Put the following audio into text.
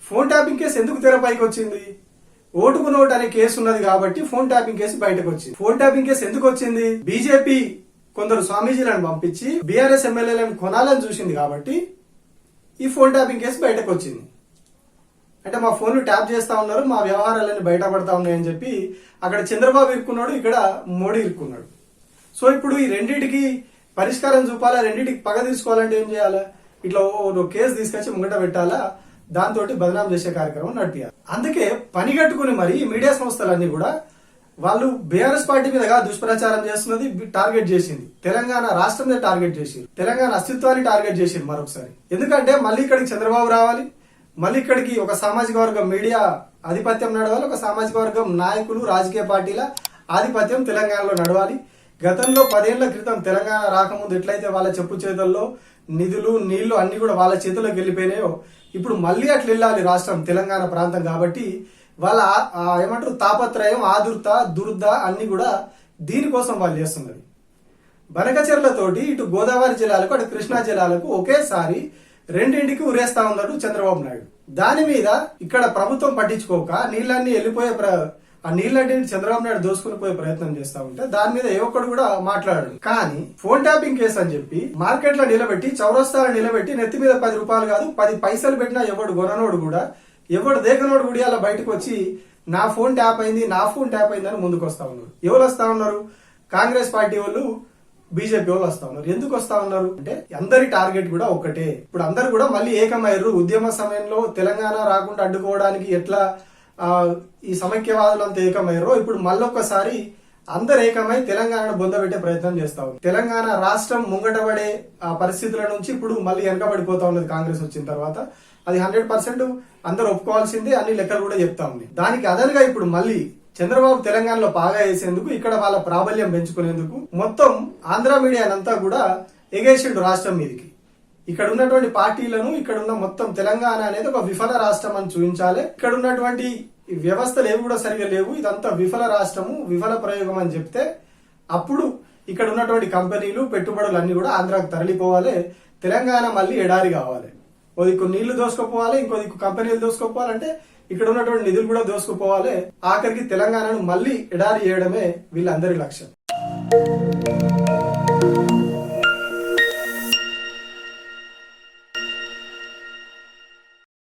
Phone tapping case ఎందుకు తెరపైకి వచ్చింది? ఓటుకు నోటు అనే కేసు ఉన్నది కాబట్టి ఫోన్ ట్యాపింగ్ కేసు బయటకు వచ్చింది. ఫోన్ ట్యాపింగ్ కేసు ఎందుకు వచ్చింది? బీజేపీ కొందరు స్వామీజీలను పంపించి బీఆర్ఎస్ ఎమ్మెల్యేలను కొనాలని చూసింది కాబట్టి ఈ ఫోన్ ట్యాపింగ్ కేసు బయటకు వచ్చింది. అంటే మా ఫోన్లు ట్యాప్ చేస్తా ఉన్నారు, మా వ్యవహారాలన్నీ బయటపడతా ఉన్నాయని చెప్పి అక్కడ చంద్రబాబు ఇరుక్కున్నాడు, ఇక్కడ మోడీ ఇరుక్కున్నాడు. సో ఇప్పుడు ఈ రెండింటికి పరిష్కారం చూపాలా, రెండింటికి పగ తీసుకోవాలంటే ఏం చేయాలా? ఇట్లా కేసు తీసుకొచ్చి ముంగట పెట్టాలా, దాంతో బదనాం చేసే కార్యక్రమం నడిపియాలి. అందుకే పని కట్టుకుని మరి మీడియా సంస్థలన్నీ కూడా వాళ్ళు బీఆర్ఎస్ పార్టీ మీద దుష్ప్రచారం చేస్తున్నది టార్గెట్ చేసింది, తెలంగాణ రాష్ట్రం మీద టార్గెట్ చేసింది, తెలంగాణ అస్తిత్వాన్ని టార్గెట్ చేసింది మరొకసారి. ఎందుకంటే మళ్ళీ ఇక్కడికి చంద్రబాబు రావాలి, మళ్ళీ ఇక్కడికి ఒక సామాజిక వర్గం మీడియా ఆధిపత్యం నడవాలి, ఒక సామాజిక వర్గం నాయకులు రాజకీయ పార్టీల ఆధిపత్యం తెలంగాణలో నడవాలి. గతంలో 10 ఏళ్ల క్రితం తెలంగాణ రాకముందు ఎట్లయితే వాళ్ళ చెప్పు చేతుల్లో నిధులు నీళ్లు అన్ని కూడా వాళ్ళ చేతుల్లోకి వెళ్ళిపోయినాయో ఇప్పుడు మళ్ళీ అట్లా వెళ్ళాలి రాష్ట్రం తెలంగాణ ప్రాంతం. కాబట్టి వాళ్ళ ఏమంటారు తాపత్రయం, ఆదుర్త, దుర్ద అన్ని కూడా దీనికోసం వాళ్ళు చేస్తున్నది. బనకచెర్లతోటి ఇటు గోదావరి జిల్లాలకు అటు కృష్ణా జిల్లాలకు ఒకేసారి రెండింటికి ఉరేస్తా ఉన్నాడు చంద్రబాబు నాయుడు. దాని మీద ఇక్కడ ప్రభుత్వం పట్టించుకోక నీళ్ళన్నీ వెళ్ళిపోయే ఆ నీళ్ళంటే చంద్రబాబు నాయుడు దోసుకుని పోయే ప్రయత్నం చేస్తా ఉంటే దాని మీద ఏ ఒక్కడు కూడా మాట్లాడాడు. కానీ ఫోన్ ట్యాపింగ్ కేసు అని చెప్పి మార్కెట్ లో నిలబెట్టి, చౌరస్తాలో నిలబెట్టి నెత్తి మీద 10 రూపాయలు కాదు 10 పైసలు పెట్టినా ఎవడు గొననోడు కూడా, ఎవడు దేకనోడు కూడా అలా బయటకు వచ్చి నా ఫోన్ ట్యాప్ అయింది, నా ఫోన్ ట్యాప్ అయింది అని ముందుకు వస్తా ఉన్నారు. ఎవరు వస్తా ఉన్నారు? కాంగ్రెస్ పార్టీ వాళ్ళు, బీజేపీ వాళ్ళు వస్తా ఉన్నారు. ఎందుకు వస్తా ఉన్నారు అంటే అందరి టార్గెట్ కూడా ఒకటే. ఇప్పుడు అందరు కూడా మళ్ళీ ఏకమయ్యారు. ఉద్యమ సమయంలో తెలంగాణ రాకుండా అడ్డుకోవడానికి ఎట్లా ఈ సమైక్యవాదులంతా ఏకమయ్యారో ఇప్పుడు మళ్ళొక్కసారి అందరు ఏకమై తెలంగాణను బొందబెట్టే ప్రయత్నం చేస్తా ఉంది. తెలంగాణ రాష్ట్రం ముంగటపడే ఆ పరిస్థితుల నుంచి ఇప్పుడు మళ్ళీ వెనకబడిపోతా ఉన్నది కాంగ్రెస్ వచ్చిన తర్వాత. అది 100% అందరు ఒప్పుకోవాల్సిందే, అన్ని లెక్కలు కూడా చెప్తా ఉంది. దానికి అదనుగా ఇప్పుడు మళ్ళీ చంద్రబాబు తెలంగాణలో పాగా వేసేందుకు, ఇక్కడ వాళ్ళ ప్రాబల్యం పెంచుకునేందుకు మొత్తం ఆంధ్ర మీడియానంతా కూడా ఎగేసిండు రాష్ట్రం మీదకి. ఇక్కడ ఉన్నటువంటి పార్టీలను, ఇక్కడ ఉన్న మొత్తం తెలంగాణ అనేది ఒక విఫల రాష్ట్రం అని చూపించాలి. ఇక్కడ ఉన్నటువంటి వ్యవస్థలు ఏవి కూడా సరిగా లేవు, ఇదంతా విఫల రాష్ట్రము, విఫల ప్రయోగం అని చెప్తే అప్పుడు ఇక్కడ ఉన్నటువంటి కంపెనీలు, పెట్టుబడులు అన్ని కూడా ఆంధ్రాకు తరలిపోవాలి. తెలంగాణ మళ్ళీ ఎడారి కావాలి. ఓ దిక్కు నీళ్లు దోసుకుపోవాలి, ఇంకో దిక్కు కంపెనీలు దోసుకుపోవాలంటే ఇక్కడ ఉన్నటువంటి నిధులు కూడా దోసుకుపోవాలి. ఆఖరికి తెలంగాణను మళ్ళీ ఎడారి చేయడమే వీళ్ళందరి లక్ష్యం.